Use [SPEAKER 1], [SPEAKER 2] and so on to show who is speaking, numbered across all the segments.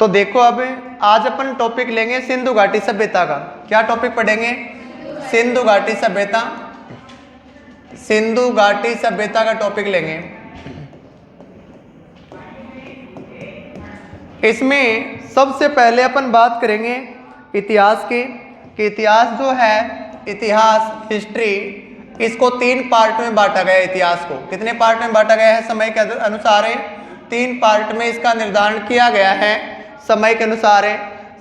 [SPEAKER 1] तो देखो अब आज अपन टॉपिक लेंगे सिंधु घाटी सभ्यता का। क्या टॉपिक पढ़ेंगे? सिंधु घाटी सभ्यता। सिंधु घाटी सभ्यता का टॉपिक लेंगे। इसमें सबसे पहले अपन बात करेंगे इतिहास की कि इतिहास जो है, इतिहास हिस्ट्री, इसको 3 पार्ट में बांटा गया है। इतिहास को कितने पार्ट में बांटा गया है? समय के अनुसार 3 पार्ट में इसका निर्धारण किया गया है समय के अनुसार।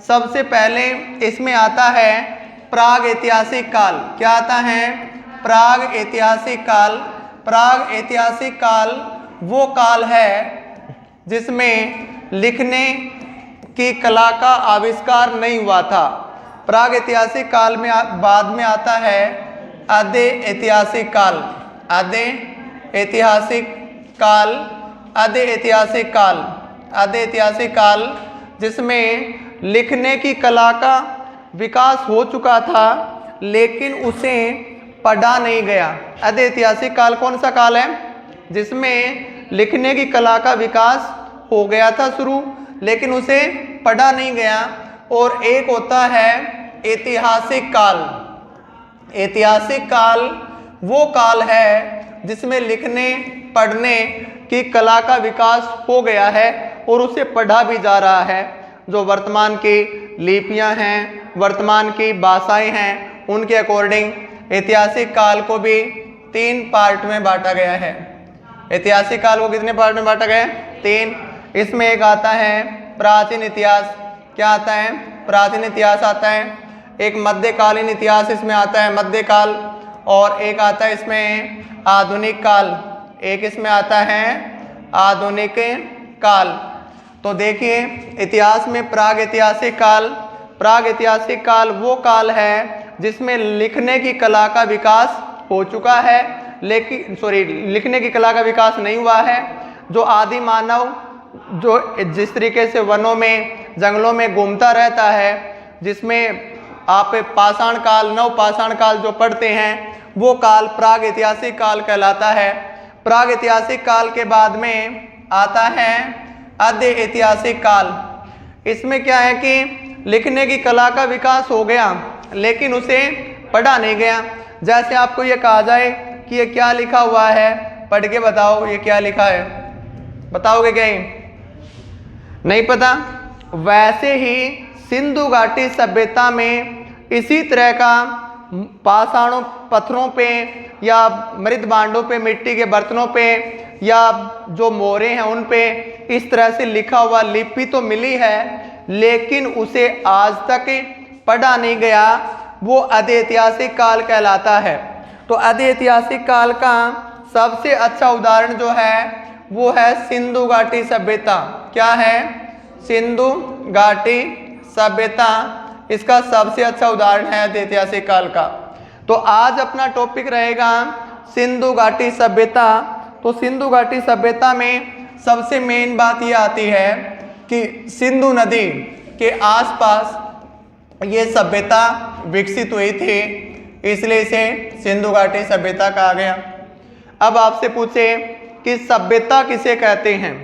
[SPEAKER 1] सबसे पहले इसमें आता है प्राग ऐतिहासिक काल। क्या आता है? प्राग ऐतिहासिक काल। प्राग ऐतिहासिक काल वो काल है जिसमें लिखने की कला का आविष्कार नहीं हुआ था। प्राग ऐतिहासिक काल में बाद में आता है आद्य ऐतिहासिक काल। आद्य ऐतिहासिक काल। आद्य ऐतिहासिक काल। आद्य ऐतिहासिक काल जिसमें लिखने की कला का विकास हो चुका था लेकिन उसे पढ़ा नहीं गया। आद्य ऐतिहासिक काल कौन सा काल है? जिसमें लिखने की कला का विकास हो गया था शुरू, लेकिन उसे पढ़ा नहीं गया। और एक होता है ऐतिहासिक काल। ऐतिहासिक काल वो काल है जिसमें लिखने पढ़ने की कला का विकास हो गया है और उसे पढ़ा भी जा रहा है। जो वर्तमान की लिपियां हैं, वर्तमान की भाषाएं हैं, उनके अकॉर्डिंग ऐतिहासिक काल को भी 3 पार्ट में बांटा गया है। ऐतिहासिक काल को कितने पार्ट में बांटा गया है? 3। इसमें एक आता है प्राचीन इतिहास। क्या आता है? प्राचीन इतिहास आता है। एक मध्यकालीन इतिहास इसमें आता है, मध्यकाल। और एक आता है इसमें आधुनिक काल। एक इसमें आता है आधुनिक काल। तो देखिए इतिहास में प्राग ऐतिहासिक काल। प्राग ऐतिहासिक काल वो काल है जिसमें लिखने की कला का विकास हो चुका है, लेकिन लिखने की कला का विकास नहीं हुआ है। जो आदि मानव जो जिस तरीके से वनों में, जंगलों में घूमता रहता है, जिसमें आप पाषाण काल, नव पाषाण काल जो पढ़ते हैं, वो काल प्राग ऐतिहासिक काल कहलाता है। प्राग ऐतिहासिक काल के बाद में आता है आद्य ऐतिहासिक काल। इसमें क्या है कि लिखने की कला का विकास हो गया लेकिन उसे पढ़ा नहीं गया। जैसे आपको ये कहा जाए कि ये क्या लिखा हुआ है, पढ़ के बताओ ये क्या लिखा है, बताओगे क्या? नहीं पता? वैसे ही सिंधु घाटी सभ्यता में इसी तरह का पाषाणों पत्थरों पे या मृत भांडों पे, मिट्टी के बर्तनों पे या जो मोहरे हैं उन पे इस तरह से लिखा हुआ लिपि तो मिली है लेकिन उसे आज तक पढ़ा नहीं गया। वो आद्य ऐतिहासिक काल कहलाता है। तो आद्य ऐतिहासिक काल का सबसे अच्छा उदाहरण जो है वो है सिंधु घाटी सभ्यता। क्या है? सिंधु घाटी सभ्यता इसका सबसे अच्छा उदाहरण है आद्य ऐतिहासिक काल का। तो आज अपना टॉपिक रहेगा सिंधु घाटी सभ्यता। तो सिंधु घाटी सभ्यता में सबसे मेन बात यह आती है कि सिंधु नदी के आसपास ये सभ्यता विकसित हुई थी, इसलिए इसे सिंधु घाटी सभ्यता कहा गया। अब आपसे पूछे कि सभ्यता किसे कहते हैं?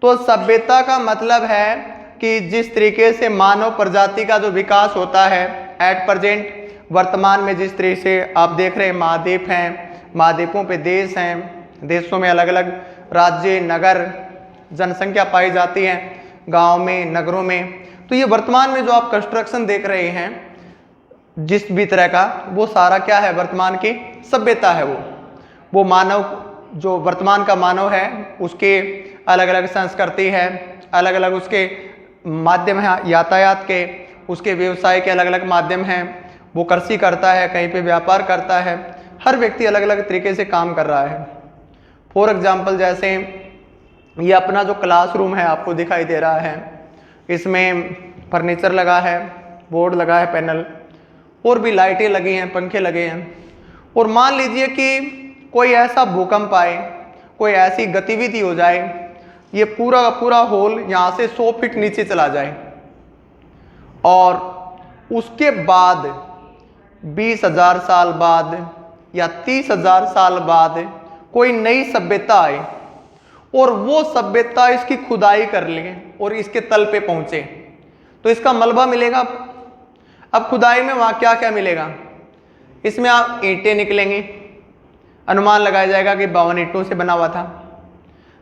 [SPEAKER 1] तो सभ्यता का मतलब है कि जिस तरीके से मानव प्रजाति का जो विकास होता है एट प्रेजेंट, वर्तमान में जिस तरीके से आप देख रहे हैं महाद्वीप हैं, महाद्वीपों पे देश हैं, देशों में अलग अलग राज्य, नगर, जनसंख्या पाई जाती है, गांव में, नगरों में। तो ये वर्तमान में जो आप कंस्ट्रक्शन देख रहे हैं जिस भी तरह का, वो सारा क्या है? वर्तमान की सभ्यता है। वो मानव, जो वर्तमान का मानव है, उसके अलग अलग संस्कृति है, अलग अलग उसके माध्यम है यातायात के, उसके व्यवसाय के अलग अलग माध्यम हैं। वो कृषि करता है, कहीं पे व्यापार करता है। हर व्यक्ति अलग अलग तरीके से काम कर रहा है। फॉर एग्जाम्पल जैसे ये अपना जो क्लासरूम है आपको दिखाई दे रहा है, इसमें फर्नीचर लगा है, बोर्ड लगा है, पैनल, और भी लाइटें लगी हैं, पंखे लगे हैं। और मान लीजिए कि कोई ऐसा भूकंप आए, कोई ऐसी गतिविधि हो जाए, ये पूरा का पूरा हॉल यहाँ से 100 फीट नीचे चला जाए और उसके बाद 20,000 साल बाद या 30,000 साल बाद कोई नई सभ्यता आए और वो सभ्यता इसकी खुदाई कर ले और इसके तल पे पहुंचे तो इसका मलबा मिलेगा। अब खुदाई में वहां क्या क्या मिलेगा, इसमें आप ईंटें निकलेंगी, अनुमान लगाया जाएगा कि 52 ईंटों से बना हुआ था।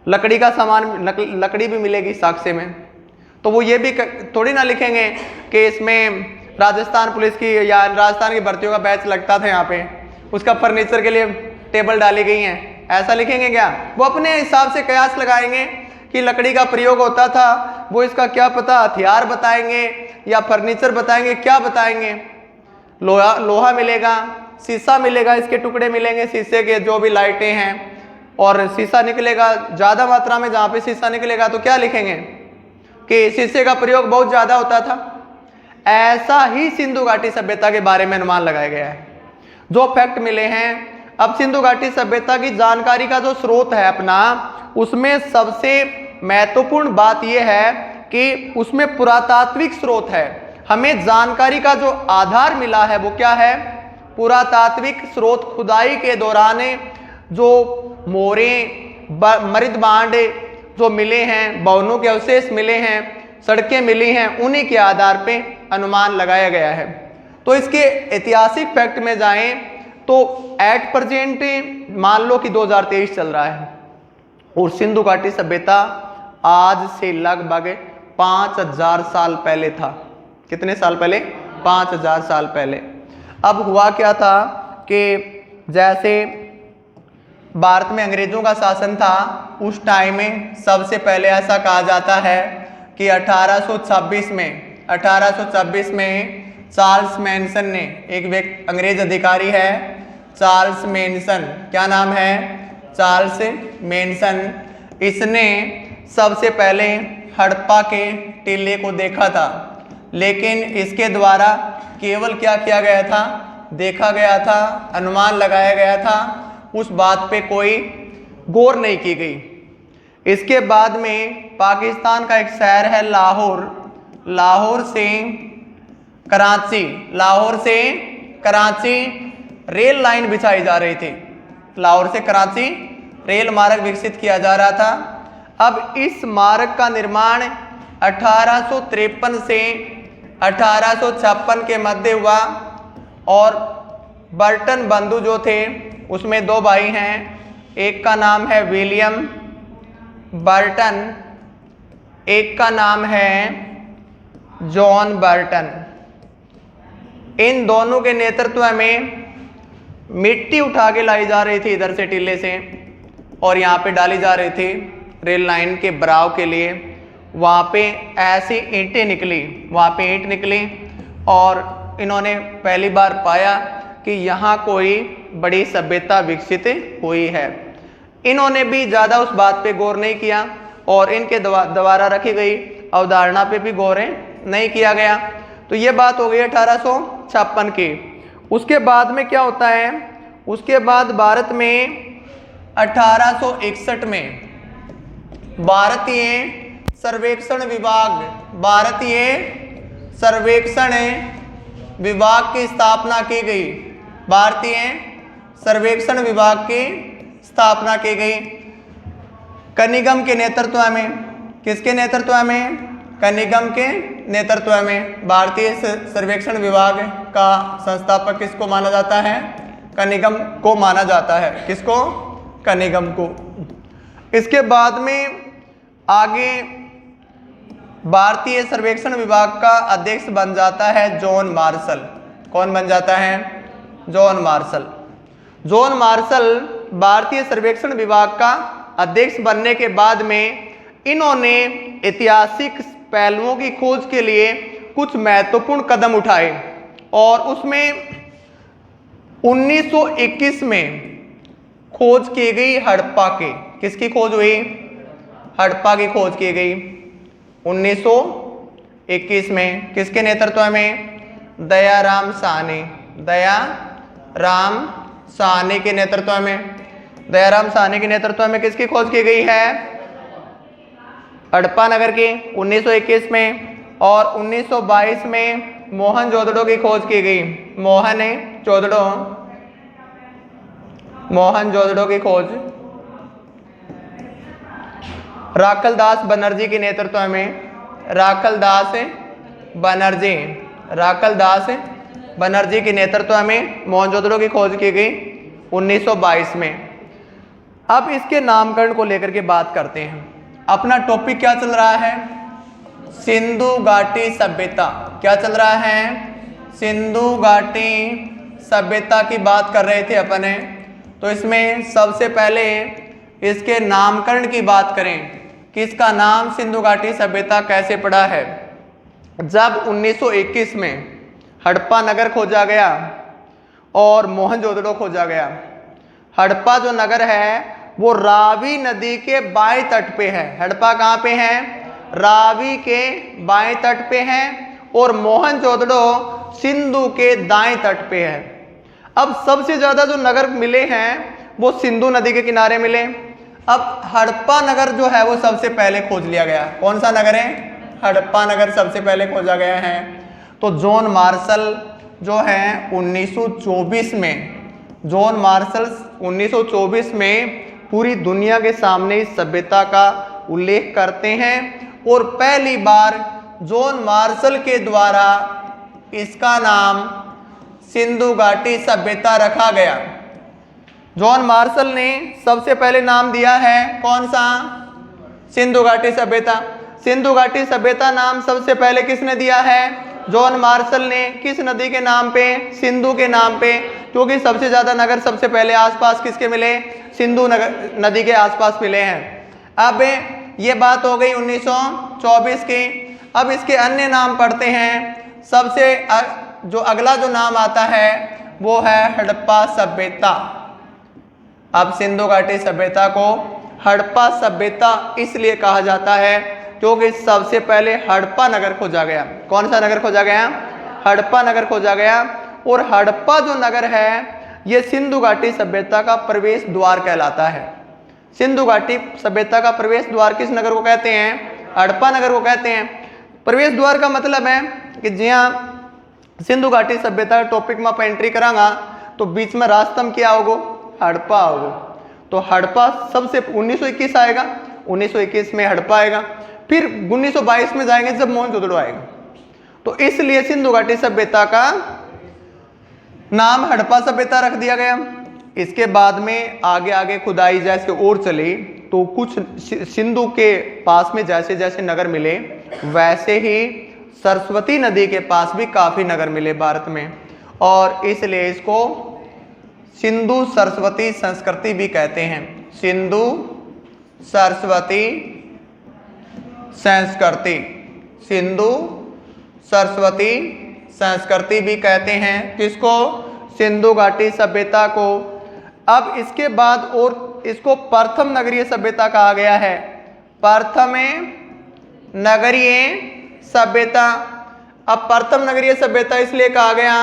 [SPEAKER 1] लकड़ी का सामान, लकड़ी भी मिलेगी साक्ष्य में। तो वो ये भी थोड़ी ना लिखेंगे कि इसमें राजस्थान पुलिस की या राजस्थान की भर्तियों का बैच लगता था, यहाँ पे उसका फर्नीचर के लिए टेबल डाली गई हैं, ऐसा लिखेंगे क्या? वो अपने हिसाब से कयास लगाएंगे कि लकड़ी का प्रयोग होता था, वो इसका क्या पता हथियार बताएंगे या फर्नीचर बताएंगे, क्या बताएंगे। लोहा मिलेगा, शीशा मिलेगा, इसके टुकड़े मिलेंगे शीशे के, जो भी लाइटें हैं, और शीशा निकलेगा ज़्यादा मात्रा में। जहाँ पे शीशा निकलेगा तो क्या लिखेंगे कि शीशे का प्रयोग बहुत ज़्यादा होता था। ऐसा ही सिंधु घाटी सभ्यता के बारे में अनुमान लगाया गया है, जो फैक्ट मिले हैं। अब सिंधु घाटी सभ्यता की जानकारी का जो स्रोत है अपना, उसमें सबसे महत्वपूर्ण बात यह है कि उसमें पुरातात्विक स्रोत है। हमें जानकारी का जो आधार मिला है वो क्या है? पुरातात्विक स्रोत। खुदाई के दौरान जो मोरे, मृदबांड जो मिले हैं, भवनों के अवशेष मिले हैं, सड़कें मिली हैं, उन्हीं के आधार पे अनुमान लगाया गया है। तो इसके ऐतिहासिक फैक्ट में जाएं तो एट प्रेजेंट मान लो कि 2023 चल रहा है और सिंधु घाटी सभ्यता आज से लगभग 5000 साल पहले था। कितने साल पहले? 5000 साल पहले। अब हुआ क्या था कि जैसे भारत में अंग्रेजों का शासन था, उस टाइम में सबसे पहले ऐसा कहा जाता है कि 1826 में चार्ल्स मैनसन ने, एक अंग्रेज अधिकारी है चार्ल्स मैनसन, क्या नाम है? Charles Manson. इसने सबसे पहले हड़प्पा के टीले को देखा था, लेकिन इसके द्वारा केवल क्या किया गया था? देखा गया था, अनुमान लगाया गया था, उस बात पे कोई गौर नहीं की गई। इसके बाद में पाकिस्तान का एक शहर है लाहौर, लाहौर से कराची रेल लाइन बिछाई जा रही थी। लाहौर से कराची रेल मार्ग विकसित किया जा रहा था। अब इस मार्ग का निर्माण 1853 से 1856 के मध्य हुआ और बर्टन बंधु जो थे, उसमें 2 भाई हैं, एक का नाम है विलियम बर्टन, एक का नाम है जॉन बर्टन। इन दोनों के नेतृत्व में मिट्टी उठा के लाई जा रही थी इधर से टीले से, और यहाँ पे डाली जा रही थी रेल लाइन के बराव के लिए। वहाँ पे ऐसी ईंटें निकली, वहाँ पे ईंट निकली और इन्होंने पहली बार पाया कि यहाँ कोई बड़ी सभ्यता विकसित हुई है। इन्होंने भी ज़्यादा उस बात पे गौर नहीं किया और इनके द्वारा रखी गई अवधारणा पे भी गौर नहीं किया गया। तो ये बात हो गई 1856 की। उसके बाद में क्या होता है? उसके बाद भारत में 1861 में भारतीय सर्वेक्षण विभाग की स्थापना की गई। भारतीय सर्वेक्षण विभाग की स्थापना की गई कनिगम के नेतृत्व में। किसके नेतृत्व में? कनिगम के नेतृत्व में। भारतीय सर्वेक्षण विभाग का संस्थापक किसको माना जाता है? कनिगम को माना जाता है। किसको? कनिगम को। इसके बाद में आगे भारतीय सर्वेक्षण विभाग का अध्यक्ष बन जाता है जॉन मार्शल। कौन बन जाता है? John Marshall. जॉन मार्शल भारतीय सर्वेक्षण विभाग का अध्यक्ष बनने के बाद में इन्होंने ऐतिहासिक पहलुओं की खोज के लिए कुछ महत्वपूर्ण कदम उठाए और उसमें 1921 में खोज की गई हड़प्पा की। किसकी खोज हुई? हड़प्पा की खोज की गई 1921 में। किसके नेतृत्व में? दयाराम साहनी के नेतृत्व में। दयाराम साहनी के नेतृत्व में किसकी खोज की गई है? हड़प्पा नगर की 1921 में। और 1922 में मोहनजोदड़ो की खोज की गई। मोहनजोदड़ो की खोज राखलदास बनर्जी के नेतृत्व में राखलदास बनर्जी। राखलदास बनर्जी के नेतृत्व में मोहनजोदड़ो की खोज की गई 1922 में। अब इसके नामकरण को लेकर के बात करते हैं। अपना टॉपिक क्या चल रहा है? सिंधु घाटी सभ्यता। क्या चल रहा है? सिंधु घाटी सभ्यता की बात कर रहे थे अपने। तो इसमें सबसे पहले इसके नामकरण की बात करें कि इसका नाम सिंधु घाटी सभ्यता कैसे पड़ा है। जब 1921 में हड़प्पा नगर खोजा गया और मोहनजोदड़ो खोजा गया। हड़प्पा जो नगर है वो रावी नदी के बाएं तट पे है। हड़प्पा कहाँ पे है? रावी के बाएं तट पे है और मोहनजोदड़ो सिंधु के दाएं तट पे है। अब सबसे ज्यादा जो नगर मिले हैं वो सिंधु नदी के किनारे मिले। अब हड़प्पा नगर जो है वो सबसे पहले खोज लिया गया। कौन सा नगर है? हड़प्पा नगर सबसे पहले खोजा गया है। तो जॉन मार्शल जो है 1924 में, जॉन मार्शल 1924 में पूरी दुनिया के सामने इस सभ्यता का उल्लेख करते हैं और पहली बार जॉन मार्शल के द्वारा इसका नाम सिंधु घाटी सभ्यता रखा गया। जॉन मार्शल ने सबसे पहले नाम दिया है कौन सा? सिंधु घाटी सभ्यता। सिंधु घाटी सभ्यता नाम सबसे पहले किसने दिया है? जॉन मार्शल ने। किस नदी के नाम पे? सिंधु के नाम पे, क्योंकि सबसे ज्यादा नगर सबसे पहले आसपास किसके मिले? सिंधु नदी के आसपास मिले हैं। अब ये बात हो गई 1924 की। अब इसके अन्य नाम पढ़ते हैं। सबसे जो अगला जो नाम आता है वो है हड़प्पा सभ्यता। अब सिंधु घाटी सभ्यता को हड़प्पा सभ्यता इसलिए कहा जाता है क्योंकि सबसे पहले हड़प्पा नगर खोजा गया। कौन सा नगर खोजा गया? हड़प्पा नगर खोजा गया। और हड़प्पा जो नगर है ये सिंधु घाटी सभ्यता का प्रवेश द्वार कहलाता है। सिंधु घाटी सभ्यता का प्रवेश द्वार किस नगर को कहते हैं? हड़प्पा नगर को कहते हैं। प्रवेश द्वार का मतलब है कि जहाँ सिंधु घाटी सभ्यता टॉपिक में आप एंट्री करांगा तो बीच में रास्ता में क्या होगो? हड़प्पा होगो। तो हड़प्पा सबसे 1921 आएगा, 1921 में हड़प्पा आएगा, फिर 1922 में जाएंगे जब मोहनजोदड़ो आएगा। तो इसलिए सिंधु घाटी सभ्यता का नाम हड़प्पा सभ्यता रख दिया गया। इसके बाद में आगे आगे खुदाई जैसे और चली तो कुछ सिंधु के पास में जैसे जैसे नगर मिले वैसे ही सरस्वती नदी के पास भी काफी नगर मिले भारत में, और इसलिए इसको सिंधु सरस्वती संस्कृति भी कहते हैं। सिंधु सरस्वती संस्कृति, सिंधु सरस्वती संस्कृति भी कहते हैं किसको? सिंधु घाटी सभ्यता को। अब इसके बाद और इसको प्रथम नगरीय सभ्यता कहा गया है। प्रथम नगरीय सभ्यता। अब प्रथम नगरीय सभ्यता इसलिए कहा गया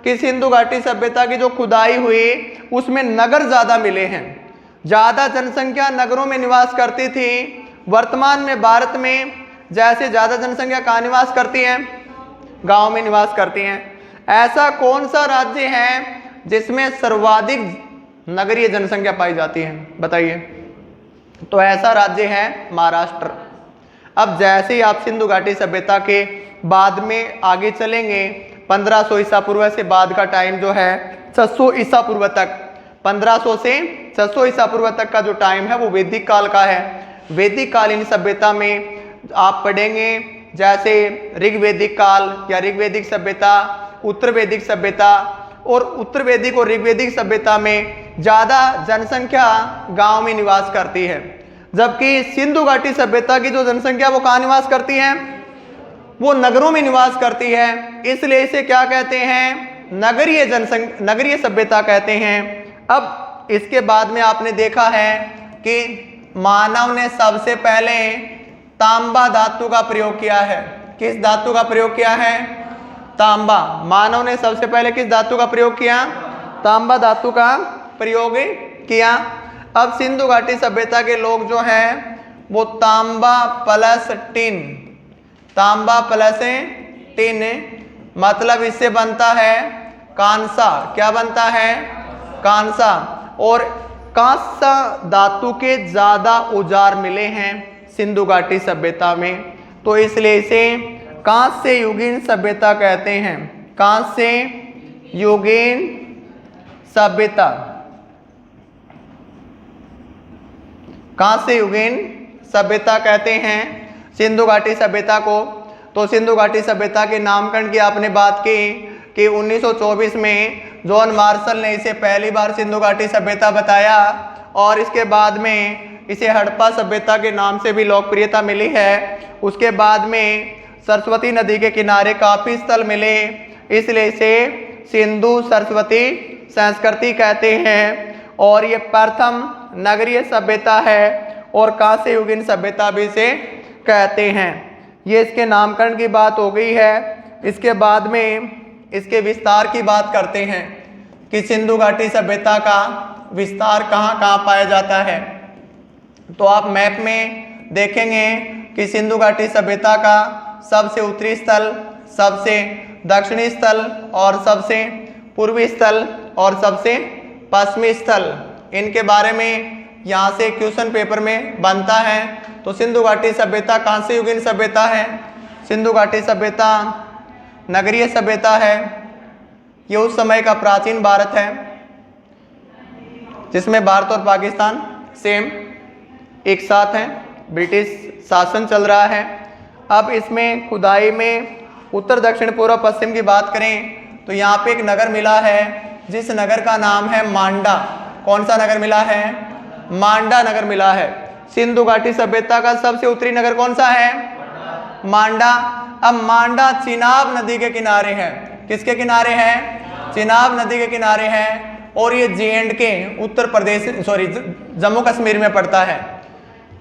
[SPEAKER 1] कि सिंधु घाटी सभ्यता की जो खुदाई हुई उसमें नगर ज्यादा मिले हैं। ज्यादा जनसंख्या नगरों में निवास करती थी। वर्तमान में भारत में जैसे ज्यादा जनसंख्या कहाँ निवास करती है? गांव में निवास करती हैं। ऐसा कौन सा राज्य है जिसमें सर्वाधिक नगरीय जनसंख्या पाई जाती है? बताइए। तो ऐसा राज्य है महाराष्ट्र। अब जैसे ही आप सिंधु घाटी सभ्यता के बाद में आगे चलेंगे 1500 ईसा पूर्व से बाद का टाइम जो है 600 ईसा पूर्व तक, 1500 से 600 ईसा पूर्व तक का जो टाइम है वो वैदिक काल का है। वैदिक कालीन सभ्यता में आप पढ़ेंगे जैसे ऋग्वैदिक काल या ऋग्वैदिक सभ्यता, उत्तर वैदिक सभ्यता, और उत्तर वैदिक और ऋग्वैदिक सभ्यता में ज्यादा जनसंख्या गांव में निवास करती है, जबकि सिंधु घाटी सभ्यता की जो जनसंख्या वो कहाँ निवास करती है? वो नगरों में निवास करती है। इसलिए इसे क्या कहते हैं? नगरीय सभ्यता कहते हैं। अब इसके बाद में आपने देखा है कि मानव ने सबसे पहले तांबा धातु का प्रयोग किया है। किस धातु का प्रयोग किया है? तांबा। मानव ने सबसे पहले किस धातु का प्रयोग किया? तांबा धातु का प्रयोग किया। अब सिंधु घाटी सभ्यता के लोग जो हैं वो तांबा प्लस टिन, तांबा प्लस टिन मतलब इससे बनता है कांसा। क्या बनता है? कांसा। और कांसा धातु के ज्यादा औजार मिले हैं सिंधु घाटी सभ्यता में। तो इसलिए इसे कांस्य युगीन सभ्यता कहते हैं। कांस्य युगीन सभ्यता, कांस्य युगीन सभ्यता कहते हैं सिंधु घाटी सभ्यता को। तो सिंधु घाटी सभ्यता के नामकरण की आपने बात की कि 1924 में जॉन मार्शल ने इसे पहली बार सिंधु घाटी सभ्यता बताया और इसके बाद में इसे हड़प्पा सभ्यता के नाम से भी लोकप्रियता मिली है। उसके बाद में सरस्वती नदी के किनारे काफी स्थल मिले, इसलिए इसे सिंधु सरस्वती संस्कृति कहते हैं और ये प्रथम नगरीय सभ्यता है और कांस्य युगीन सभ्यता भी इसे कहते हैं। ये इसके नामकरण की बात हो गई है। इसके बाद में इसके विस्तार की बात करते हैं कि सिंधु घाटी सभ्यता का विस्तार कहाँ कहाँ पाया जाता है। तो आप मैप में देखेंगे कि सिंधु घाटी सभ्यता का सबसे उत्तरी स्थल, सबसे दक्षिणी स्थल और सबसे पूर्वी स्थल और सबसे पश्चिमी स्थल, इनके बारे में यहाँ से क्वेश्चन पेपर में बनता है। तो सिंधु घाटी सभ्यता कांस्य युगीन सभ्यता है, सिंधु घाटी सभ्यता नगरीय सभ्यता है। ये उस समय का प्राचीन भारत है जिसमें भारत और पाकिस्तान सेम एक साथ हैं, ब्रिटिश शासन चल रहा है। अब इसमें खुदाई में उत्तर दक्षिण पूर्व पश्चिम की बात करें तो यहाँ पे एक नगर मिला है जिस नगर का नाम है मांडा। कौन सा नगर मिला है? मांडा नगर मिला है। सिंधु घाटी सभ्यता का सबसे उत्तरी नगर कौन सा है? मांडा। अब मांडा चिनाब नदी के किनारे है। किसके किनारे है? चिनाब नदी के किनारे है और ये J&K उत्तर प्रदेश जम्मू कश्मीर में पड़ता है।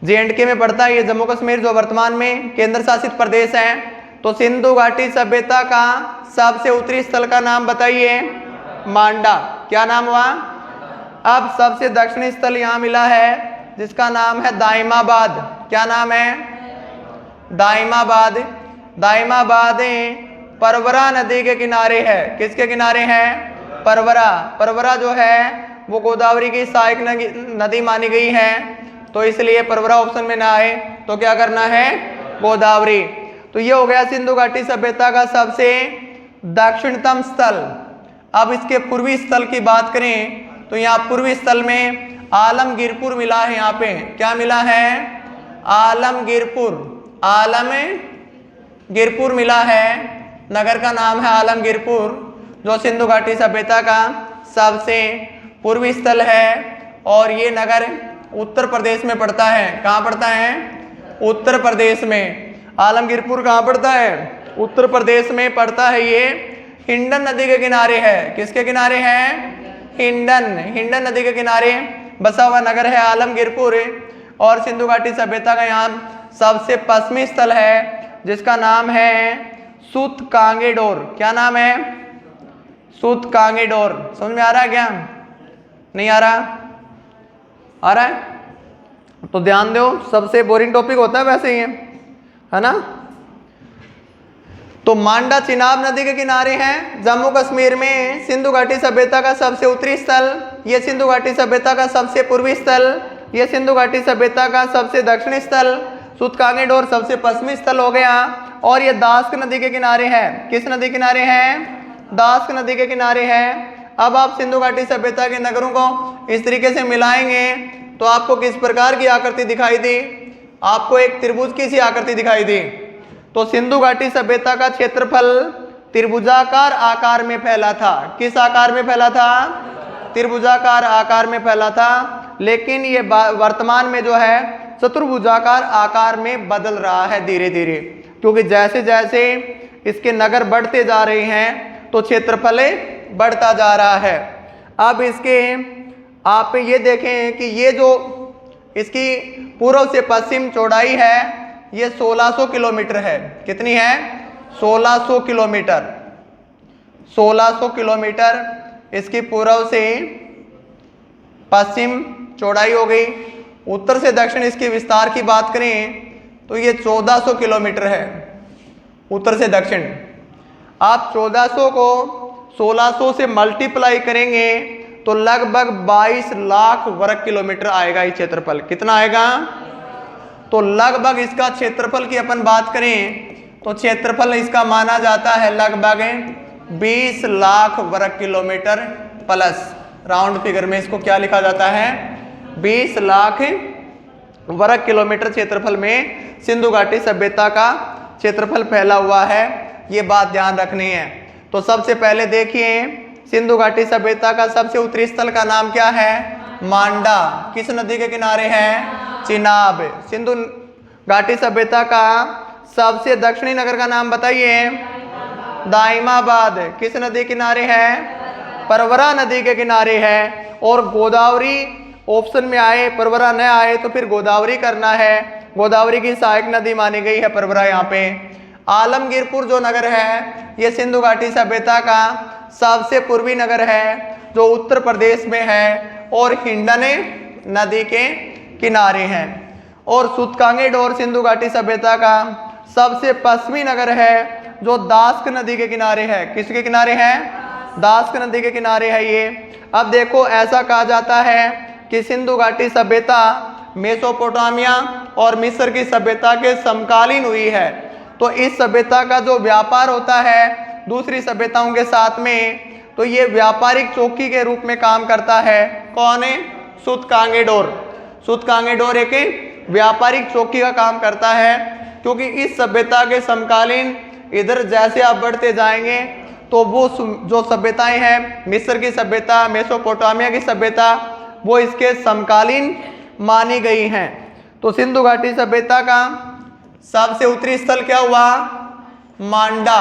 [SPEAKER 1] J&K में पड़ता है ये जम्मू कश्मीर, जो वर्तमान में केंद्र शासित प्रदेश है। तो सिंधु घाटी सभ्यता का सबसे उत्तरी स्थल का नाम बताइए? मांडा। क्या नाम हुआ? अब सबसे दक्षिणी स्थल यहाँ मिला है जिसका नाम है दाइमाबाद। क्या नाम है? दाइमाबाद। दाइमाबाद परवरा नदी के किनारे है। किसके किनारे है? परवरा। परवरा जो है वो गोदावरी की सहायक नदी मानी गई है, तो इसलिए परवरा ऑप्शन में ना आए तो क्या करना है? गोदावरी। तो ये हो गया सिंधु घाटी सभ्यता का सबसे दक्षिणतम स्थल। अब इसके पूर्वी स्थल की बात करें तो यहाँ पूर्वी स्थल में आलमगीरपुर मिला है। यहाँ पे क्या मिला है? आलमगीरपुर। आलमगीरपुर मिला है, नगर का नाम है आलमगीरपुर, जो सिंधु घाटी सभ्यता का सबसे पूर्वी स्थल है और ये नगर उत्तर प्रदेश में पड़ता है। कहाँ पड़ता है? उत्तर प्रदेश में। आलमगीरपुर कहाँ पड़ता है? उत्तर प्रदेश में पड़ता है। ये हिंडन नदी के किनारे है। किसके किनारे है? हिंडन नदी के किनारे बसा हुआ नगर है आलमगीरपुर। और सिंधु घाटी सभ्यता का यहाँ सबसे पश्चिमी स्थल है जिसका नाम है सूतकांगेडोर। क्या नाम है? सूतकांगेडोर। समझ में आ रहा है क्या? नहीं आ रहा? आ रहा है? तो ध्यान दो, सबसे बोरिंग टॉपिक होता है वैसे ही है ना। तो मांडा चिनाब नदी के किनारे हैं जम्मू कश्मीर में। सिंधु घाटी सभ्यता का सबसे उत्तरी स्थल, ये सिंधु घाटी सभ्यता का सबसे पूर्वी स्थल, ये सिंधु घाटी सभ्यता का सबसे दक्षिणी स्थल, सूतकांगेडोर सबसे पश्चिमी स्थल हो गया। और ये दास्क नदी के किनारे है। किस नदी किनारे है? दास्क नदी के किनारे है। अब आप सिंधु घाटी सभ्यता के नगरों को इस तरीके से मिलाएंगे तो आपको किस प्रकार की आकृति दिखाई दी? आपको एक त्रिभुज की सी आकृति दिखाई दी। तो सिंधु घाटी सभ्यता का क्षेत्रफल त्रिभुजाकार आकार में फैला था। किस आकार में फैला था? त्रिभुजाकार आकार में फैला था। लेकिन ये वर्तमान में जो है चतुर्भुजाकार आकार में बदल रहा है धीरे धीरे, क्योंकि जैसे जैसे इसके नगर बढ़ते जा रहे हैं तो क्षेत्रफल बढ़ता जा रहा है। अब इसके आप ये देखें कि ये जो इसकी पूर्व से पश्चिम चौड़ाई है ये 1600 किलोमीटर है। कितनी है? 1600 किलोमीटर। 1600 किलोमीटर इसकी पूर्व से पश्चिम चौड़ाई हो गई। उत्तर से दक्षिण इसके विस्तार की बात करें तो ये 1400 किलोमीटर है उत्तर से दक्षिण। आप 1400 को 1600 से मल्टीप्लाई करेंगे तो लगभग 22 लाख वर्ग किलोमीटर आएगा ये क्षेत्रफल। कितना आएगा? तो लगभग इसका क्षेत्रफल की अपन बात करें तो क्षेत्रफल इसका माना जाता है लगभग 20 लाख वर्ग किलोमीटर प्लस, राउंड फिगर में इसको क्या लिखा जाता है, 20 लाख वर्ग किलोमीटर क्षेत्रफल में सिंधु घाटी सभ्यता का क्षेत्रफल फैला हुआ है। ये बात ध्यान रखनी है। तो सबसे पहले देखिए सिंधु घाटी सभ्यता का सबसे उत्तरी स्थल का नाम क्या है, मांडा। किस नदी के किनारे है, चिनाब। सिंधु घाटी सभ्यता का सबसे दक्षिणी नगर का नाम बताइए, दाइमाबाद। किस नदी किनारे है, परवरा नदी के किनारे है। और गोदावरी ऑप्शन में आए, परवरा न आए तो फिर गोदावरी करना है। गोदावरी की सहायक नदी मानी गई है परवरा यहाँ पे। आलमगीरपुर जो नगर है ये सिंधु घाटी सभ्यता का सबसे पूर्वी नगर है जो उत्तर प्रदेश में है और हिंडन नदी के किनारे है। और सूतकांगेडोर सिंधु घाटी सभ्यता का सबसे पश्चिमी नगर है जो दास्क नदी के किनारे है। किसके किनारे है, दास्क नदी के किनारे है ये। अब देखो ऐसा कहा जाता है कि सिंधु घाटी सभ्यता मेसोपोटामिया और मिस्र की सभ्यता के समकालीन हुई है। तो इस सभ्यता का जो व्यापार होता है दूसरी सभ्यताओं के साथ में, तो ये व्यापारिक चौकी के रूप में काम करता है। कौन है, सूतकांगेडोर। सूतकांगेडोर एक व्यापारिक चौकी का काम करता है क्योंकि इस सभ्यता के समकालीन इधर जैसे आप बढ़ते जाएंगे तो वो जो सभ्यताएं हैं, मिस्र की सभ्यता, मेसोपोटामिया की सभ्यता, वो इसके समकालीन मानी गई हैं। तो सिंधु घाटी सभ्यता का सबसे उत्तरी स्थल क्या हुआ, मांडा।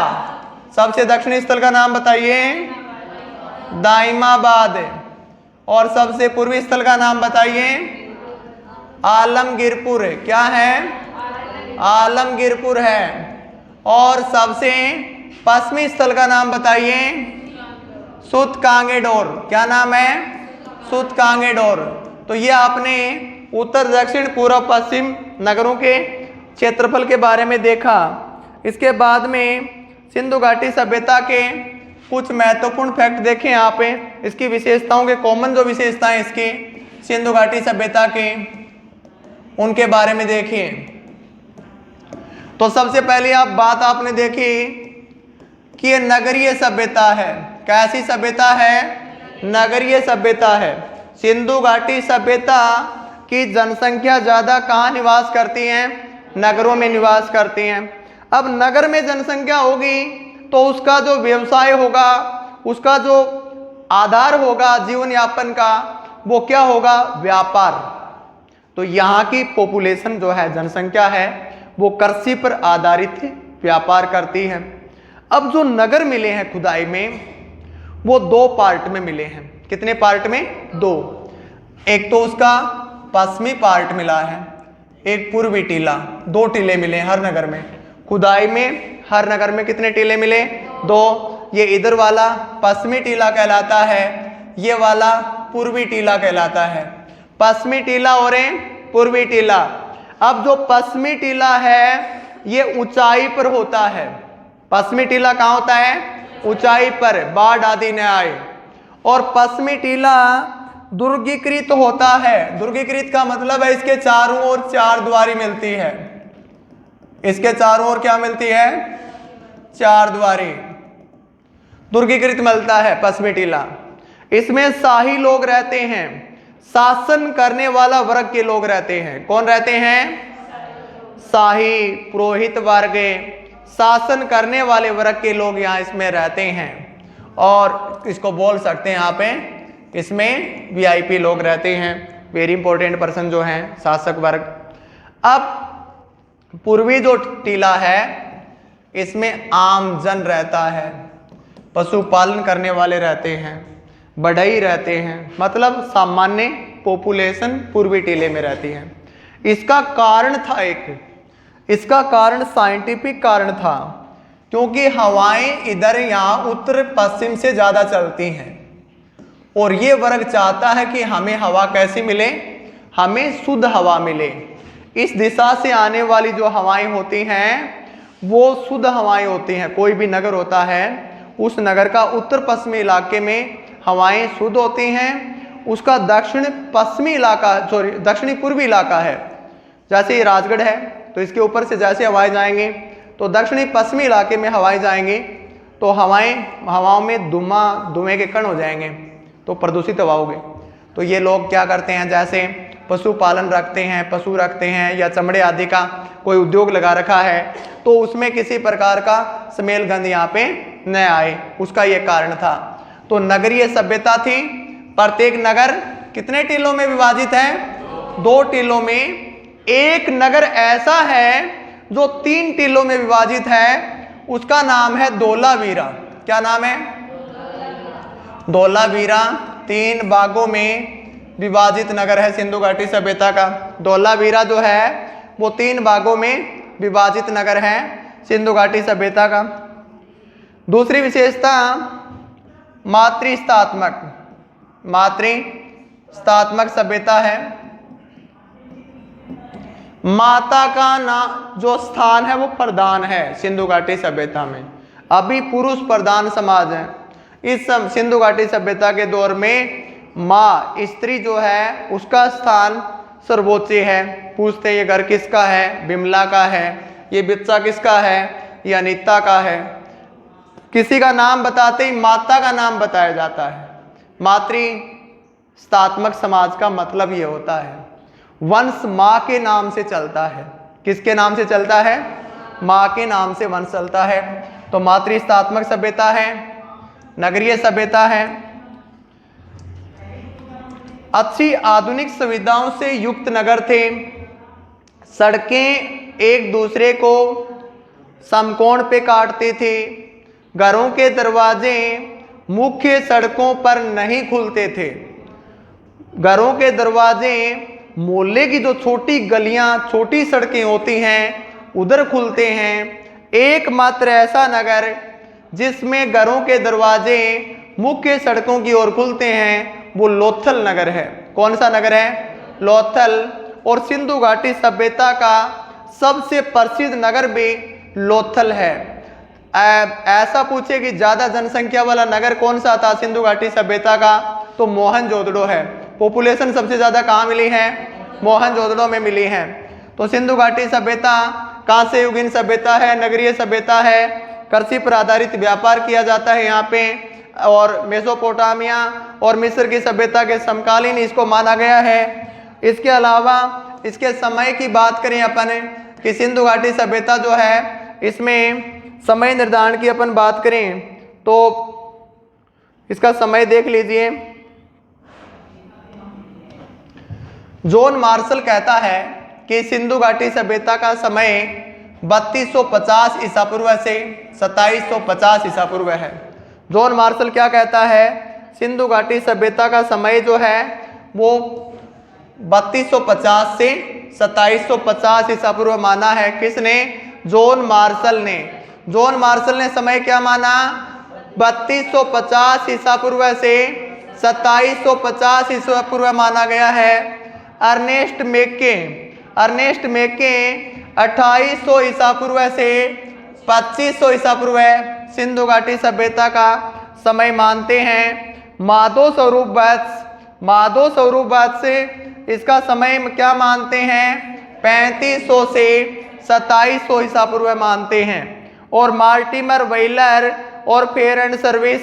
[SPEAKER 1] सबसे दक्षिणी स्थल का नाम बताइए, दाइमाबाद। और सबसे पूर्वी स्थल का नाम बताइए, आलमगीरपुर। क्या है, आलमगीरपुर है। और सबसे पश्चिमी स्थल का नाम बताइए, सूतकांगेडोर। क्या नाम है, सूतकांगेडोर। तो ये आपने उत्तर दक्षिण पूर्व पश्चिम नगरों के क्षेत्रफल के बारे में देखा। इसके बाद में सिंधु घाटी सभ्यता के कुछ महत्वपूर्ण फैक्ट देखें यहाँ पे। इसकी विशेषताओं के कॉमन जो विशेषताएं इसकी सिंधु घाटी सभ्यता के, उनके बारे में देखिए। तो सबसे पहले आप बात आपने देखी कि ये नगरीय सभ्यता है। कैसी सभ्यता है, नगरीय सभ्यता है। सिंधु घाटी सभ्यता की जनसंख्या ज्यादा कहाँ निवास करती है, नगरों में निवास करती हैं। अब नगर में जनसंख्या होगी तो उसका जो व्यवसाय होगा, उसका जो आधार होगा जीवन यापन का, वो क्या होगा, व्यापार। तो यहाँ की पॉपुलेशन जो है, जनसंख्या है, वो कृषि पर आधारित व्यापार करती है। अब जो नगर मिले हैं खुदाई में, वो दो पार्ट में मिले हैं। कितने पार्ट में, दो। एक तो उसका पश्चिमी पार्ट मिला है, एक पूर्वी टीला। दो टीले मिले हर नगर में। खुदाई में हर नगर में कितने टीले मिले, दो। ये इधर वाला पश्चिमी टीला कहलाता है, ये वाला पूर्वी टीला कहलाता है। पश्चिमी टीला और पूर्वी टीला। अब जो पश्चिमी टीला है ये ऊंचाई पर होता है। पश्चिमी टीला कहाँ होता है, ऊंचाई पर, बाढ़ आदि न आए। और पश्चिमी टीला दुर्गीकृत होता है। दुर्गीकृत का मतलब है इसके चारों ओर चार द्वारी मिलती है। इसके चारों ओर क्या मिलती है, चार द्वारी। दुर्गीकृत मिलता है पश्चिमी टीला। इसमें शाही लोग रहते हैं, शासन करने वाला वर्ग के लोग रहते हैं। कौन रहते हैं, शाही, पुरोहित वर्ग, शासन करने वाले वर्ग के लोग यहाँ इसमें रहते हैं। और इसको बोल सकते हैं यहाँ पे, इसमें वीआईपी लोग रहते हैं, वेरी इंपॉर्टेंट पर्सन जो हैं, शासक वर्ग। अब पूर्वी जो टीला है इसमें आम जन रहता है, पशुपालन करने वाले रहते हैं, बढ़ई रहते हैं, मतलब सामान्य पॉपुलेशन पूर्वी टीले में रहती है। इसका कारण था इसका कारण साइंटिफिक कारण था, क्योंकि हवाएं इधर यहाँ उत्तर पश्चिम से ज़्यादा चलती हैं और ये वर्ग चाहता है कि हमें हवा कैसी मिले, हमें शुद्ध हवा मिले। इस दिशा से आने वाली जो हवाएं होती हैं वो शुद्ध हवाएं होती हैं। कोई भी नगर होता है, उस नगर का उत्तर पश्चिमी इलाके में हवाएं शुद्ध होती हैं। उसका दक्षिण पश्चिमी इलाका, सॉरी दक्षिणी पूर्वी इलाका है, जैसे ये राजगढ़ है तो इसके ऊपर से जैसे हवाएं जाएंगे तो दक्षिणी पश्चिमी इलाके में हवाएं जाएंगे तो हवाओं में धुएं के कण हो जाएंगे तो प्रदूषित हवा होगी। तो ये लोग क्या करते हैं, जैसे पशुपालन रखते हैं, पशु रखते हैं या चमड़े आदि का कोई उद्योग लगा रखा है तो उसमें किसी प्रकार का स्मेल गंध यहाँ पे न आए, उसका ये कारण था। तो नगरीय सभ्यता थी। प्रत्येक नगर कितने टीलों में विभाजित है? 2 टीलों में। एक नगर ऐसा है जो 3 टीलों में विभाजित है, उसका नाम है धोलावीरा। क्या नाम है? धोलावीरा 3 भागों में विभाजित नगर है सिंधु घाटी सभ्यता का। धोलावीरा जो है वो 3 भागों में विभाजित नगर है सिंधु घाटी सभ्यता का। दूसरी विशेषता मातृस्थात्मक सभ्यता है। माता का जो स्थान है वो प्रधान है सिंधु घाटी सभ्यता में। अभी पुरुष प्रधान समाज है। इस सिंधु घाटी सभ्यता के दौर में माँ स्त्री जो है उसका स्थान सर्वोच्च है। पूछते ये घर किसका है? बिमला का है। ये बित्सा किसका है? ये अनीता का है। किसी का नाम बताते ही माता का नाम बताया जाता है। मातृस्थात्मक समाज का मतलब ये होता है वंश माँ के नाम से चलता है। किसके नाम से चलता है? माँ के नाम से वंश चलता है। तो मातृस्थात्मक सभ्यता है, नगरीय सभ्यता है। अच्छी आधुनिक सुविधाओं से युक्त नगर थे। सड़कें एक दूसरे को समकोण पे काटते थे। घरों के दरवाजे मुख्य सड़कों पर नहीं खुलते थे। घरों के दरवाजे मोहल्ले की जो छोटी गलियां, छोटी सड़कें होती हैं उधर खुलते हैं। एकमात्र ऐसा नगर जिसमें घरों के दरवाजे मुख्य सड़कों की ओर खुलते हैं वो लोथल नगर है। कौन सा नगर है? लोथल। और सिंधु घाटी सभ्यता का सबसे प्रसिद्ध नगर भी लोथल है। ऐसा पूछे कि ज्यादा जनसंख्या वाला नगर कौन सा था सिंधु घाटी सभ्यता का, तो मोहनजोदड़ो है। पॉपुलेशन सबसे ज्यादा कहाँ मिली है? मोहनजोदड़ो में मिली है। तो सिंधु घाटी सभ्यता कांस्य युगीन सभ्यता है, नगरीय सभ्यता है। कृषि पर आधारित व्यापार किया जाता है यहाँ पे। और मेसोपोटामिया और मिस्र की सभ्यता के समकालीन इसको माना गया है। इसके अलावा इसके समय की बात करें अपन कि सिंधु घाटी सभ्यता जो है इसमें समय निर्धारण की अपन बात करें तो इसका समय देख लीजिए। जॉन मार्शल कहता है कि सिंधु घाटी सभ्यता का समय 3250 ईसा पूर्व से 2750 ईसा पूर्व है। जॉन मार्शल क्या कहता है? सिंधु घाटी सभ्यता का समय जो है वो 3250 से 2750 ईसा पूर्व माना है। किसने? जॉन मार्शल ने। जॉन मार्शल ने समय क्या माना? 3250 ईसा पूर्व से 2750 ईसा पूर्व माना गया है। अर्नेस्ट मेके 2800 ईसा पूर्व से 2500 ईसा पूर्व सिंधु घाटी सभ्यता का समय मानते हैं। माधव स्वरूप वत्स से इसका समय क्या मानते हैं? 3500 से 2700 ईसा पूर्व मानते हैं। और मार्टिमर वेलर और फेयर एंड सर्विस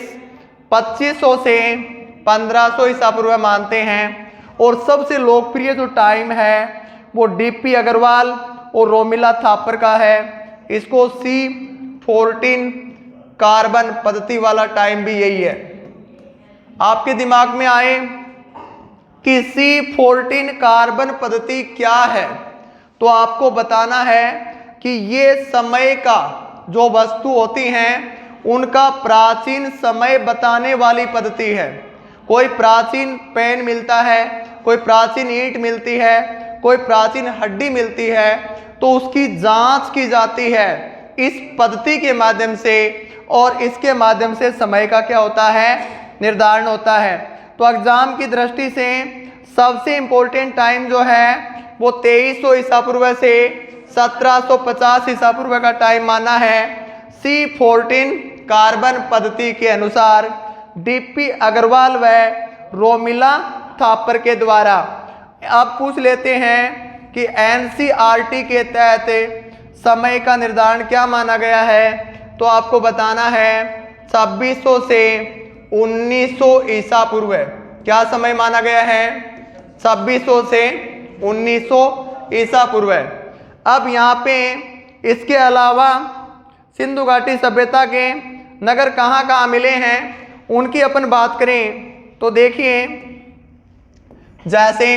[SPEAKER 1] 2500 से 1500 ईसा पूर्व मानते हैं। और सबसे लोकप्रिय जो टाइम है वो डीपी अग्रवाल और रोमिला थापर का है। इसको C14 कार्बन पद्धति वाला टाइम भी यही है। आपके दिमाग में आए कि C14 कार्बन पद्धति क्या है तो आपको बताना है कि ये समय का जो वस्तु होती हैं उनका प्राचीन समय बताने वाली पद्धति है। कोई प्राचीन पेन मिलता है, कोई प्राचीन ईंट मिलती है, कोई प्राचीन हड्डी मिलती है तो उसकी जांच की जाती है इस पद्धति के माध्यम से और इसके माध्यम से समय का क्या होता है? निर्धारण होता है। तो एग्जाम की दृष्टि से सबसे इंपॉर्टेंट टाइम जो है वो 2300 ईसा पूर्व से 1750 ईसा पूर्व का टाइम माना है C14 कार्बन पद्धति के अनुसार डीपी अग्रवाल व रोमिला थापर के द्वारा। अब पूछ लेते हैं कि एनसीईआरटी के तहत समय का निर्धारण क्या माना गया है, तो आपको बताना है 2600 से 1900 ईसा पूर्व। क्या समय माना गया है? 2600 से 1900 ईसा पूर्व। अब यहाँ पे इसके अलावा सिंधु घाटी सभ्यता के नगर कहाँ कहाँ मिले हैं उनकी अपन बात करें तो देखिए, जैसे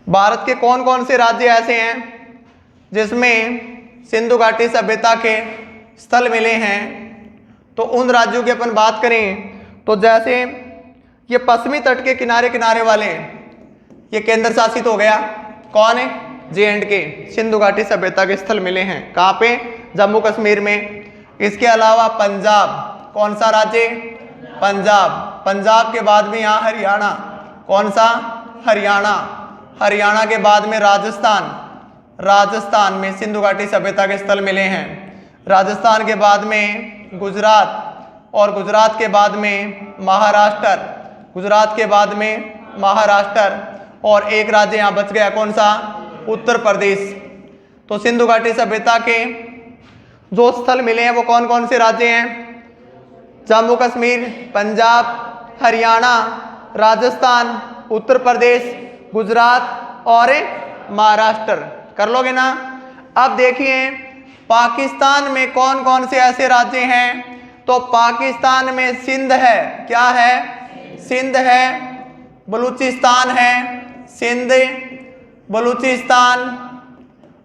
[SPEAKER 1] भारत के कौन कौन से राज्य ऐसे हैं जिसमें सिंधु घाटी सभ्यता के स्थल मिले हैं, तो उन राज्यों की अपन बात करें तो जैसे ये पश्चिमी तट के किनारे किनारे वाले, ये केंद्र शासित हो गया, कौन है? J&K। सिंधु घाटी सभ्यता के स्थल मिले हैं कहाँ पे? जम्मू कश्मीर में। इसके अलावा पंजाब, कौन सा राज्य? पंजाब। पंजाब के बाद में यहाँ हरियाणा, कौन सा? हरियाणा। हरियाणा के बाद में राजस्थान, राजस्थान में सिंधु घाटी सभ्यता के स्थल मिले हैं। राजस्थान के बाद में गुजरात, और गुजरात के बाद में महाराष्ट्र, गुजरात के बाद में महाराष्ट्र, और एक राज्य यहाँ बच गया, कौन सा? उत्तर प्रदेश। तो सिंधु घाटी सभ्यता के जो स्थल मिले हैं वो कौन कौन से राज्य हैं? जम्मू कश्मीर, पंजाब, हरियाणा, राजस्थान, उत्तर प्रदेश, गुजरात और महाराष्ट्र। कर लोगे ना? अब देखिए पाकिस्तान में कौन कौन से ऐसे राज्य हैं, तो पाकिस्तान में सिंध है, क्या है? सिंध है, बलूचिस्तान है, सिंध, बलूचिस्तान,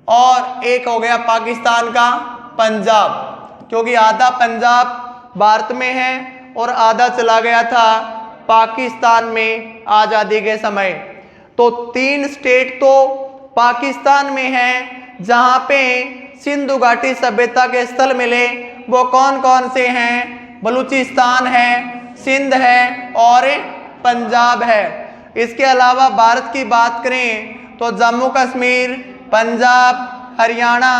[SPEAKER 1] और एक हो गया पाकिस्तान का पंजाब, क्योंकि आधा पंजाब भारत में है और आधा चला गया था पाकिस्तान में आज़ादी के समय। तो 3 स्टेट तो पाकिस्तान में हैं जहाँ पे सिंधु घाटी सभ्यता के स्थल मिले, वो कौन कौन से हैं? बलूचिस्तान है, सिंध है और पंजाब है। इसके अलावा भारत की बात करें तो जम्मू कश्मीर, पंजाब, हरियाणा,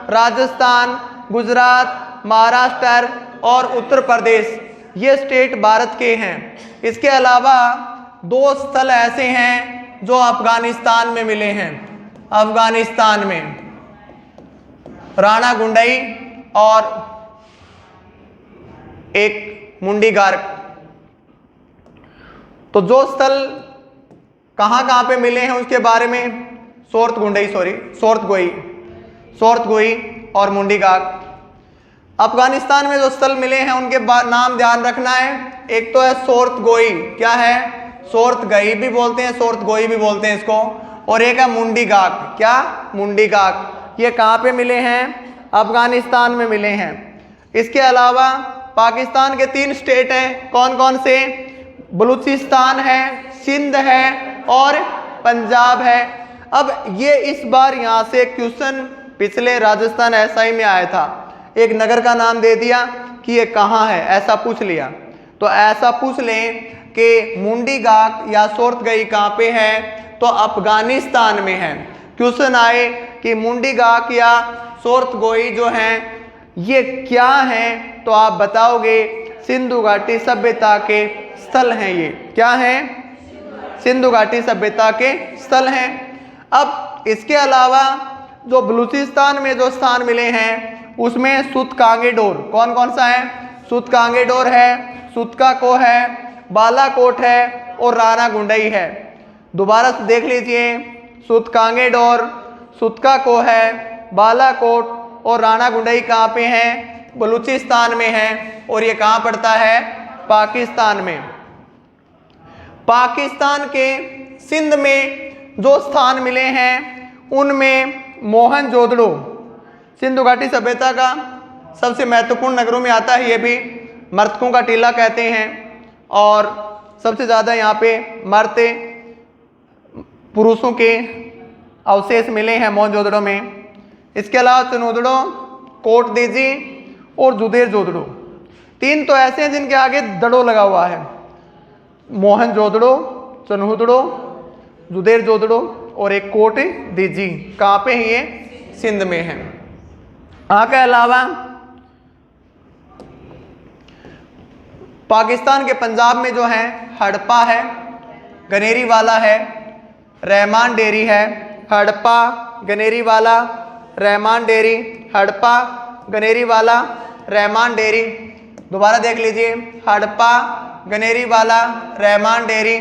[SPEAKER 1] राजस्थान, गुजरात, महाराष्ट्र और उत्तर प्रदेश, ये स्टेट भारत के हैं। इसके अलावा 2 स्थल ऐसे हैं जो अफगानिस्तान में मिले हैं। अफगानिस्तान में राणा गुंडई और एक मुंडी गार्क। तो जो स्थल कहाँ कहाँ पे मिले हैं उसके बारे में सोर्तगोई और मुंडी गार्क। अफगानिस्तान में जो स्थल मिले हैं उनके नाम ध्यान रखना है। एक तो है सोर्तगोई, क्या है? सोर्तगई भी बोलते हैं, सोर्तगोई भी बोलते हैं इसको, और एक है मुंडी गाक, क्या? मुंडी गाक। ये कहाँ पे मिले हैं? अफगानिस्तान में मिले हैं। इसके अलावा पाकिस्तान के 3 स्टेट हैं, कौन कौन से? बलूचिस्तान है, सिंध है और पंजाब है। अब ये इस बार यहाँ से क्वेश्चन पिछले राजस्थान एसआई में आया था, एक नगर का नाम दे दिया कि ये कहाँ है, ऐसा पूछ लिया। तो ऐसा पूछ लें कि मुंडी गाक या सोर्तगई कहाँ पे है, तो अफगानिस्तान में है। क्वेश्चन आए कि मुंडी गाक या सोर्तगोई जो हैं ये क्या हैं, तो आप बताओगे सिंधु घाटी सभ्यता के स्थल हैं। ये क्या हैं? सिंधु घाटी सभ्यता के स्थल हैं। अब इसके अलावा जो बलूचिस्तान में जो स्थान मिले हैं उसमें सुतकांगेडोर, कौन कौन सा है? सुतकांगेडोर है, सुतकाको है, बालाकोट है और राणा गुंडई है। दोबारा से देख लीजिए, सुतकांगेडोर, सुतकाको है, बालाकोट और राणा गुंडई कहाँ पे हैं? बलूचिस्तान में है, और ये कहाँ पड़ता है? पाकिस्तान में। पाकिस्तान के सिंध में जो स्थान मिले हैं उनमें मोहनजोदड़ो सिंधु घाटी सभ्यता का सबसे महत्वपूर्ण नगरों में आता है। ये भी मर्तकों का टीला कहते हैं, और सबसे ज़्यादा यहाँ पे मर्द पुरुषों के अवशेष मिले हैं मोहनजोदड़ो में। इसके अलावा चनोदड़ो, कोट दीजी और जुदेर जोदड़ो, 3 तो ऐसे हैं जिनके आगे दड़ो लगा हुआ है। मोहनजोदड़ो, चनहुदड़ो, जुदेर जोदड़ो और एक कोट दीजी। कहाँ पे है ये? सिंध में है। के अलावा पाकिस्तान के पंजाब में जो है हड़प्पा है, गनेरी वाला है, रहमान डेरी है, हड़प्पा गनेरी वाला, रहमान डेरी, हड़प्पा गनेरी वाला, रहमान डेरी। दोबारा देख लीजिए, हड़प्पा गनेरी वाला, रहमान डेरी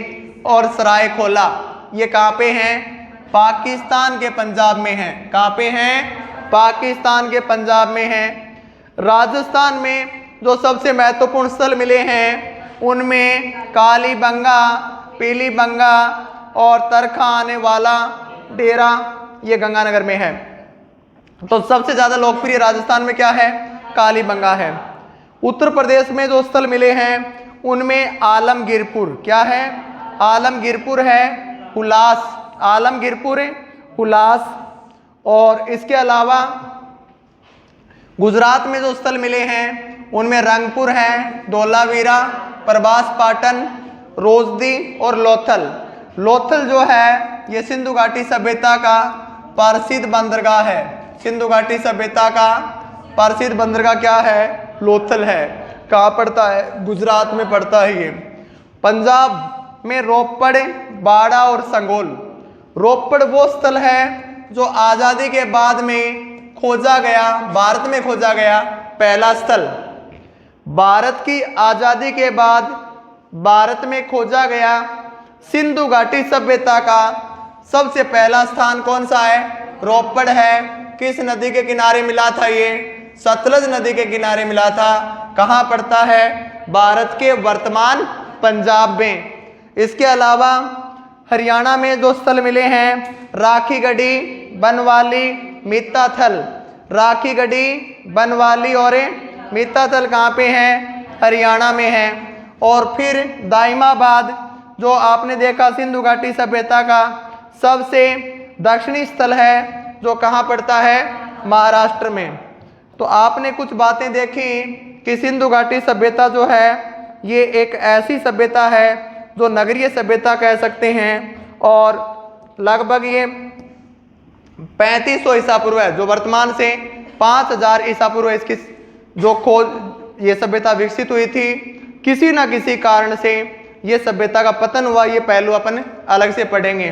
[SPEAKER 1] और सरायखोला, ये कहाँ पे हैं? पाकिस्तान के पंजाब में हैं। कहाँ पे हैं? पाकिस्तान के पंजाब में हैं। राजस्थान में जो सबसे महत्वपूर्ण स्थल मिले हैं उनमें कालीबंगा, पीलीबंगा और तरखा आने वाला डेरा, ये गंगानगर में है। तो सबसे ज्यादा लोकप्रिय राजस्थान में क्या है? कालीबंगा है। उत्तर प्रदेश में जो स्थल मिले हैं उनमें आलमगीरपुर, क्या है? आलमगीरपुर है, हुलास, आलमगीरपुर हुलास। और इसके अलावा गुजरात में जो स्थल मिले हैं उनमें रंगपुर है, धोलावीरा, प्रभास पाटन, रोजदी और लोथल। लोथल जो है ये सिंधु घाटी सभ्यता का प्रसिद्ध बंदरगाह है। सिंधु घाटी सभ्यता का प्रसिद्ध बंदरगाह क्या है? लोथल है। कहाँ पड़ता है? गुजरात में पड़ता है ये। पंजाब में रोपड़, बाड़ा और संगोल। रोपड़ वो स्थल है जो आज़ादी के बाद में खोजा गया, भारत में खोजा गया पहला स्थल। भारत की आज़ादी के बाद भारत में खोजा गया सिंधु घाटी सभ्यता का सबसे पहला स्थान कौन सा है? रोपड़ है। किस नदी के किनारे मिला था ये? सतलज नदी के किनारे मिला था। कहाँ पड़ता है? भारत के वर्तमान पंजाब में। इसके अलावा हरियाणा में जो स्थल मिले हैं, राखीगढ़ी, बनवाली, मीताथल। राखीगढ़ी, बनवाली और मीताथल कहाँ पे हैं? हरियाणा में है। और फिर दाइमाबाद, जो आपने देखा सिंधु घाटी सभ्यता का सबसे दक्षिणी स्थल है, जो कहाँ पड़ता है? महाराष्ट्र में। तो आपने कुछ बातें देखी कि सिंधु घाटी सभ्यता जो है ये एक ऐसी सभ्यता है जो नगरीय सभ्यता कह सकते हैं, और लगभग ये 3500 ईसा पूर्व है, जो वर्तमान से 5000 ईसा पूर्व इसकी जो खोज ये सभ्यता विकसित हुई थी। किसी न किसी कारण से ये सभ्यता का पतन हुआ, ये पहलू अपन अलग से पढ़ेंगे।